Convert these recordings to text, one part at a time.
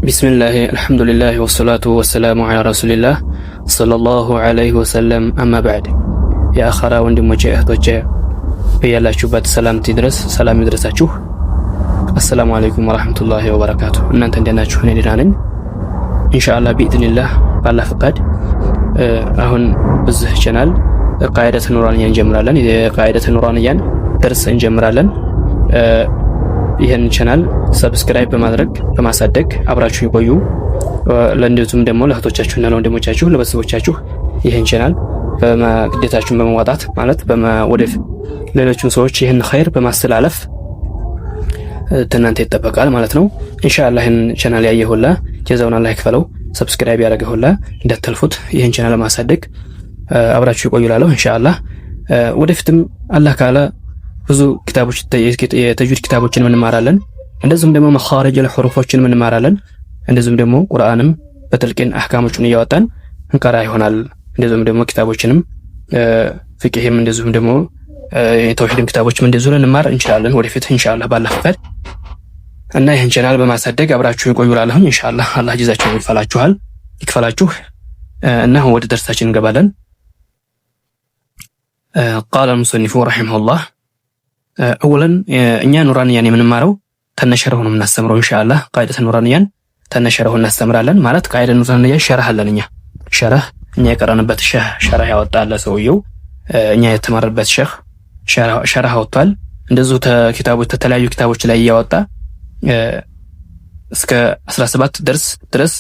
ቢስሚላህ አልሐምዱሊላህ ወሰላቱ ወሰላሙ ዐላ ረሱሊላህ ሰለላሁ ዐለይሂ ወሰለም አማ በዕድ። የአኸራ ወንድሞቼ እህቶቼ በያላችሁበት ሰላም ይድረሳችሁ። አሰላሙ አለይኩም ወራህመቱላሂ ወበረካቱ። እናንተ እንዴት ናችሁ? እኔ ደህና ነኝ ኢንሻአላህ ቢኢዝኒላህ ባላህ ፈቃድ። አሁን በዚህ ቻናል ቃዒደተ ኑራንያ እንጀምራለን። የቃዒደተ ኑራንያን ደርስ እንጀምራለን። ይሄን ቻናል ሰብስክራይብ በማድረግ በማሳደግ አብራችሁ ይቆዩ። ለእንደዚሁም ደግሞ ለእህቶቻችሁና ለወንድሞቻችሁ ለቤተሰቦቻችሁ ይሄን ቻናል ግዴታችሁን በመዋጣት ማለት ወደፊት ሌሎችን ሰዎች ይሄን ኸይር በማስተላለፍ እናንተ ይጠበቃል ማለት ነው። ኢንሻአላህ ይሄን ቻናል ያየሁላ ጀዛውን አላህ ይክፈለው። ሰብስክራይብ ያደረገሁላ እንዳትልፉት። ይሄን ቻናል ለማሳደግ አብራችሁ ይቆዩ እላለሁ ኢንሻአላህ። ወደፊትም አላህ ካለ ብዙ ኪታቦች የተጅዊድ ኪታቦችን እንማራለን። እንደዚሁም ደግሞ መኻሪጀል ሑሩፎችን እንማራለን። እንደዚሁም ደግሞ ቁርአንም በጥልቅን አህካሞችን እያወጣን እንቀራ ይሆናል። እንደዚሁም ደግሞ ኪታቦችንም ፍቅህም እንደዚሁም ደግሞ የተውሂድም ኪታቦችም እንደዚሁ እንማር እንችላለን ወደፊት ኢንሻአላህ ባላህ ፈቃድ እና ይህን ቻናል በማሳደግ አብራችሁ ይቆዩ እላለሁ ኢንሻአላህ። አላህ ጀዛችሁን ይክፈላችሁ እና ወደ ደርሳችን እንገባለን። ቃለ ሙሰኒፉ ረሂመሁላህ አወለን እኛ ኑራንያን የምንማረው ተነሸረው ነው የምናስተምረው ኢንሻአላህ። ቃዒደተ ኑራንያን ተነሸረው እናስተምራለን ማለት ቃዒደ ኑራንያ ሸርህ አለን። እኛ የቀረንበት ሸርህ ያወጣለ ሰውየው እኛ የተማረበት ሸርህ አወጣል። እንደዚሁ ተለያዩ ኪታቦች ላይ ያወጣ እስከ 17 ደርስ ድረስ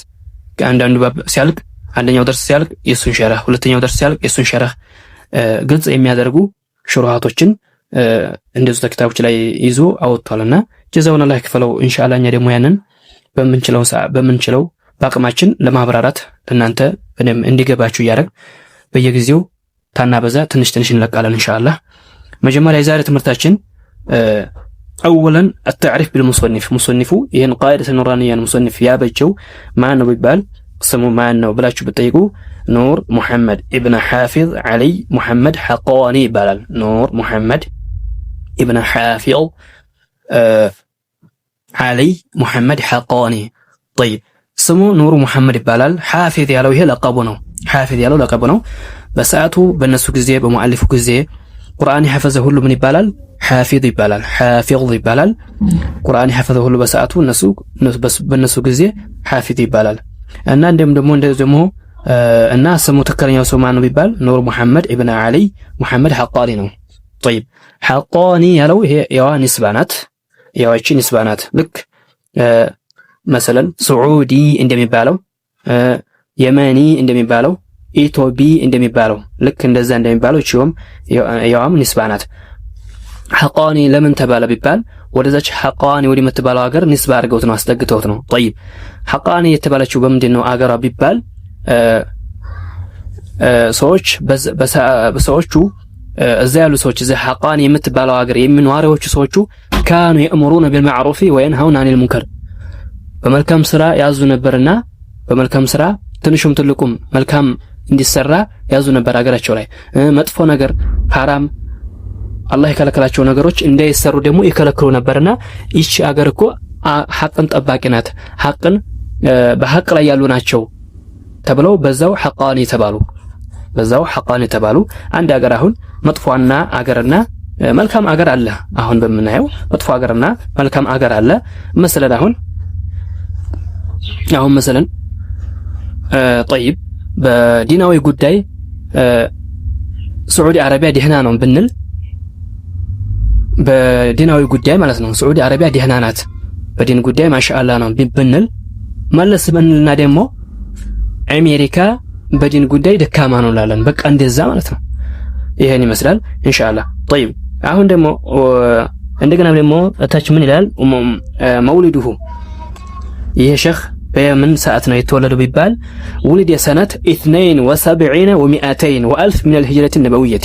አንዳንዱ ባብ ሲያልቅ አንደኛው ደርስ ሲያልቅ የሱን ሸርህ፣ ሁለተኛው ደርስ ሲያልቅ የሱን ሸርህ ግልጽ የሚያደርጉ ሹሩሃቶችን እንደዚህ ተክታቦች ላይ ይዞ አወጥቷልና ጀዛውን አላህ ይክፈለው ኢንሻአላህ። እኛ ደግሞ ያንን በምንችለው በአቅማችን ለማብራራት እናንተ በደም እንዲገባችሁ ያደርግ በየጊዜው ታናበዛ ትንሽ እንለቃለን ኢንሻአላህ። መጀመሪያ የዛሬ ትምህርታችን አወለን التعريف بالمصنف ሙሰኒፉ ይሄን ቃዒደተ ኑራንያን ሙሰኒፍ ያበጀው ማን ነው ቢባል ስሙ ማን ነው ብላችሁ ብትጠይቁ ኑር ሙሐመድ ኢብኑ ሐፊዝ ዓሊ ሙሐመድ ሐቃኒ ይባላል። ኑር ሙሐመድ ኢብኑ ሐፊዝ ዓሊ ሙሐመድ ሐቃኒ። طيب ስሙ ኑር ሙሐመድ ይባላል። ሐፊዝ ያለው ይሄ ለቀቡ ነው። በሰዓቱ በእነሱ ጊዜ በሙአሊፉ ጊዜ ቁርአን የሐፈዘ ሁሉ ምን ይባላል? ሐፊዝ ይባላል። ቁርአን የሐፈዘ ሁሉ በሰዓቱ በእነሱ ጊዜ ሐፊዝ ይባላል። እና እንደዚህ ደግሞ እና ስሙ ትክክለኛው ሰው ማን ነው ቢባል ኑር ሙሐመድ ኢብኑ ዓሊ ሙሐመድ ሐቃኒ ነው። طيب ሐቃኒ ያለው ይሄ ያዋ ኒስባ ናት። ልክ መሰለን ሱዑዲ እንደሚባለው የመኒ እንደሚባለው ኢትዮቢ እንደሚባለው ልክ እንደዛ እንደሚባለው ያዋም ኒስባ ናት። ሐቃኒ ለምን ተባለ ቢባል ወደዛች ሐቃኒ ወደ የምትባለው ሀገር ኒስባ አድርገውት ነው አስጠግተውት ነው። طيب ሐቃኒ የተባለችው በምንድን ነው አገሯ ቢባል ሰዎቹ እዛ ያሉ ሰዎች እዛ ሐቃኒ የምትባለው ሀገር የሚኖሩት ሰዎቹ ካኑ የእምሩነ ቢልማዕሩፊ ወየንሀውነ አኒል ሙንከር በመልካም ስራ ያዙ ነበርና በመልካም ስራ ትንሹም ትልቁም መልካም እንዲሰራ ያዙ ነበር ሀገራቸው ላይ። መጥፎ ነገር ሐራም አላህ የከለከላቸው ነገሮች እንዳይሰሩ ደግሞ ይከለክሉ ነበርና ይቺ ሀገር እኮ ሐቅን ጠባቂ ናት፣ በሐቅ ላይ ያሉ ናቸው ተብለው በዛው ሐቃኒ ተባሉ። አንድ ሀገር አሁን መጥፎና አገርና መልካም አገር አለ። አሁን በምናየው መጥፎ አገርና መልካም አገር አለ። መሰለን طيب በዲናዊ ጉዳይ ሳዑዲ አረቢያ ደህና ነው ብንል በዲናዊ ጉዳይ ማለት ነው ሳዑዲ አረቢያ ደህና ናት በዲን ጉዳይ ማሻአላ ነው ብንል መለስ ብንልና ደግሞ አሜሪካ በዲን ጉዳይ ደካማ ነው ላለን በቃ እንደዛ ማለት ነው። ይሄን ይመስላል ኢንሻአላህ። طيب አሁን ደግሞ እንደገና ደግሞ እታች ምን ይላል? መውሊዱሁ ይሄ ሼኽ በምን ሰዓት ነው የተወለደው ቢባል ولد سنة 72 و200 وألف من الهجرة النبوية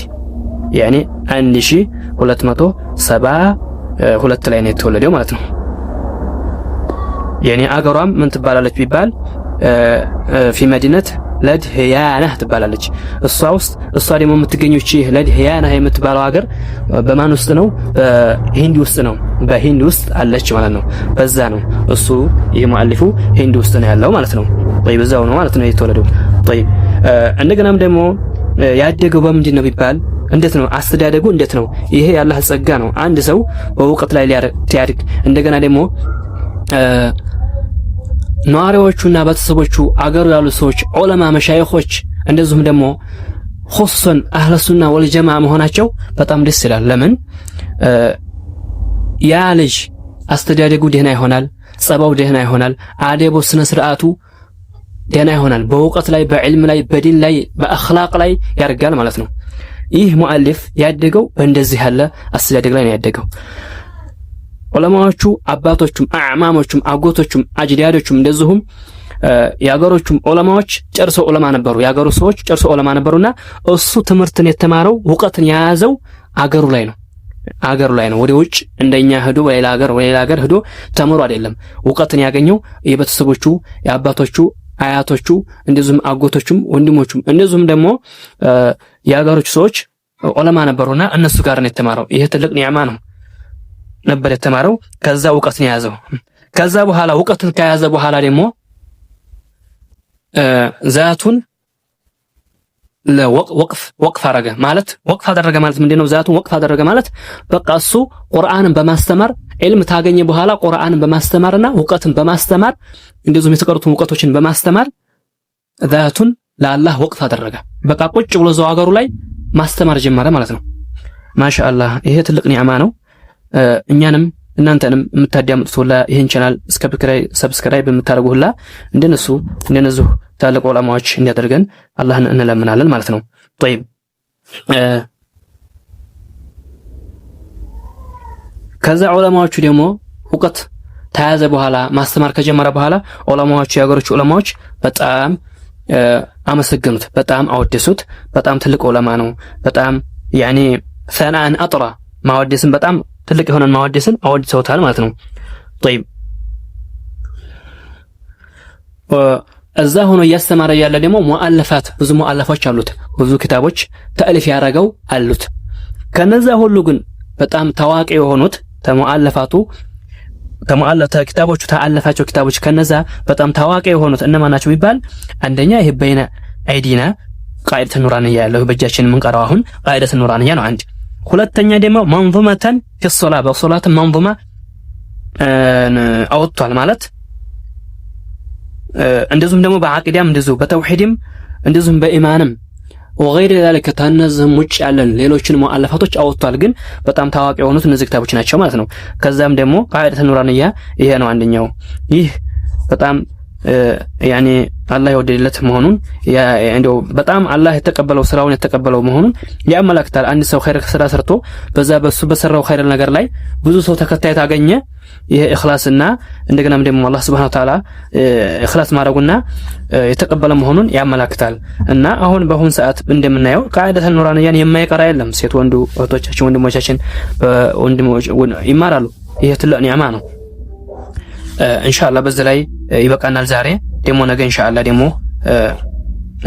يعني 1272 ላይ ነው የተወለደው ማለት ነው። يعني አገሯም ምን ትባላለች ቢባል في مدينة ለድህያና ትባላለች። እሷ ደግሞ የምትገኘው ለድህያና የምትባለው ሀገር በማን ውስጥ ነው? በሂንድ ውስጥ ነው። በሂንድ ውስጥ አለች ማለት ነው። በዛ ነው እሱ ይህ ሙአሊፉ ሂንድ ውስጥ ነው ያለው ማለት ነው። طيب በዛው ነው ማለት ነው የተወለደው። طيب እንደገናም ደግሞ ያደገው በምንድን ነው ቢባል እንዴት ነው አስተዳደጉ? እንዴት ነው? ይሄ ያላህ ጸጋ ነው። አንድ ሰው በእውቀት ላይ ሊያድግ እንደገና ደግሞ ነዋሪዎቹና ቤተሰቦቹ አገሩ ያሉ ሰዎች ዑለማ መሻይኾች እንደዚሁም ደግሞ ኹሱን አህለ ሱና ወል ጀማዓ መሆናቸው በጣም ደስ ይላል። ለምን ያ ልጅ አስተዳደጉ ደህና ይሆናል፣ ጸባው ደህና ይሆናል፣ አደቡ ስነ ስርዓቱ ደህና ይሆናል። በእውቀት ላይ በዕልም ላይ በዲን ላይ በአኽላቅ ላይ ያርጋል ማለት ነው። ይህ ሙአሊፍ ያደገው በእንደዚህ ያለ አስተዳደግ ላይ ነው ያደገው። ዑለማዎቹ አባቶቹም አዕማሞቹም አጎቶቹም አጅዳዶቹም እንደዚሁም ያገሮቹም ዑለማዎች ጨርሶ ዑለማ ነበሩ። ያገሩ ሰዎች ጨርሶ ዑለማ ነበሩና እሱ ትምህርትን የተማረው እውቀትን የያዘው አገሩ ላይ ነው። አገሩ ላይ ነው። ወደ ውጭ እንደኛ ሄዶ ወሌላ ሀገር ሄዶ ተምሮ አይደለም። እውቀትን ያገኘው የቤተሰቦቹ የአባቶቹ አያቶቹ እንደዚሁም አጎቶቹም ወንድሞቹም እንደዚሁም ደግሞ ያገሮቹ ሰዎች ዑለማ ነበሩና እነሱ ጋር ነው የተማረው። ይሄ ትልቅ ኒዕማ ነው ነበር የተማረው። ከዛ እውቀትን ያዘው። ከዛ በኋላ እውቀትን ከያዘ በኋላ ደግሞ ዛቱን ወቅፍ አደረገ ማለት ምንድነው? ዛቱን ወቅፍ አደረገ ማለት በቃ እሱ ቁርአንን በማስተማር ዒልም ታገኘ በኋላ ቁርአንን በማስተማርና እውቀትን በማስተማር እንደዚሁም የተቀሩትን እውቀቶችን በማስተማር ዛቱን ለአላህ ወቅፍ አደረገ። በቃ ቁጭ ብሎ እዛው አገሩ ላይ ማስተማር ጀመረ ማለት ነው። ማሻአላህ ይሄ ትልቅ ኒዕማ ነው። እኛንም እናንተንም የምታዳምጡት ሁላ ይህን ቻናል ሰብስክራይብ የምታደርጉ ሁላ እንደነሱ ታላቅ ዑለማዎች እንዲያደርገን አላህን እንለምናለን ማለት ነው። طيب ከዛ ዑለማዎቹ ደግሞ እውቀት ተያዘ በኋላ ማስተማር ከጀመረ በኋላ ዑለማዎቹ የሀገሮቹ ዑለማዎች በጣም አመሰገኑት፣ በጣም አወደሱት። በጣም ትልቅ ዑለማ ነው። በጣም ያኔ ሰናን አጥራ ማወደስን በጣም ትልቅ የሆነን ማወደስን አወድሰውታል ማለት ነው። طيب እዛ ሆኖ እያስተማረ ያለ ደግሞ ሙአለፋት ብዙ ሙአለፎች አሉት። ብዙ ክታቦች ተአሊፍ ያረገው አሉት። ከነዛ ሁሉ ግን በጣም ታዋቂ የሆኑት ክታቦቹ ተአለፋቸው ክታቦች ከነዛ በጣም ታዋቂ የሆኑት እነማን ናቸው ቢባል አንደኛ ይሄ በይነ አይዲና ቃኢደተ ኑራንያ ያለው በእጃችን የምንቀራው አሁን ቃኢደተ ኑራንያ ነው አንድ። ሁለተኛ ደግሞ መንዙመተን ፊሶላ በሶላት መንዙማ አወጥቷል ማለት እንደዚሁም ደግሞ በአቂዳም እንደዚሁ በተውሂድም እንደዚሁም በኢማንም ወገይረ ذلك ተነዘም ውጭ ያለን ሌሎችን ሙአለፋቶች አወጥቷል። ግን በጣም ታዋቂ የሆኑት እነዚህ ክታቦች ናቸው ማለት ነው። ከዛም ደግሞ ቃኢደተ ኑራንያ ይሄ ነው አንደኛው። ይህ በጣም ያኔ አላህ የወደደለት መሆኑን እንደው በጣም አላህ የተቀበለው ስራውን የተቀበለው መሆኑን ያመለክታል። አንድ ሰው ኸይር ስራ ሰርቶ በሱ በሰራው ኸይር ነገር ላይ ብዙ ሰው ተከታይ ታገኘ ይሄ ኢኽላስና እንደገናም ደግሞ አላህ Subhanahu Wa Ta'ala ኢኽላስ ማድረጉና የተቀበለ መሆኑን ያመለክታል። እና አሁን በአሁን ሰዓት እንደምናየው ቃኢደተ ኑራንያን የማይቀራ የለም። ሴት ወንዱ እህቶቻችን ወንድሞቻችን ይማራሉ። ይሄ ትልቅ ኒዕማ ነው። ኢንሻአላህ በዚህ ላይ ይበቃናል። ዛሬ ደግሞ ነገ ኢንሻአላህ ደግሞ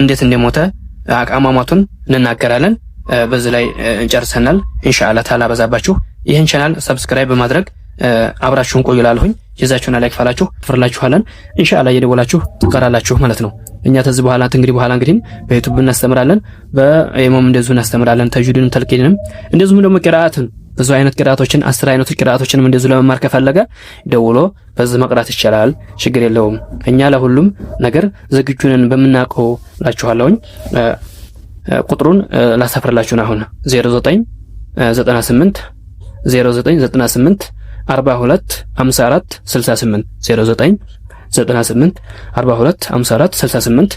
እንዴት እንደሞተ አቋማማቱን እንናገራለን። በዚህ ላይ እንጨርሰናል ኢንሻአላህ ታላ በዛባችሁ። ይህን ቻናል ሰብስክራይብ በማድረግ አብራችሁን ቆዩ እላለሁኝ። ጀዛችሁና ላይክ ፋላችሁ ፍርላችኋለን። ኢንሻአላህ እየደወላችሁ ትቀራላችሁ ማለት ነው። እኛ ተዚህ በኋላ እንግዲህ በዩቲዩብ እናስተምራለን፣ በኢማም እንደዚሁ እናስተምራለን። ተጅዊድንም ተልቂንም እንደዚሁም ደግሞ ቂራአትን ብዙ አይነት ቂራአቶችን 10 አይነት ቂራአቶችንም እንደዚሁ ለመማር ከፈለገ ደውሎ በዚህ መቅራት ይችላል። ችግር የለውም። እኛ ለሁሉም ነገር ዝግጁ ነን በመናቀው ላችኋለሁኝ። ቁጥሩን ላሰፍርላችሁና አሁን 0998 42 54 68 0998 42 54 68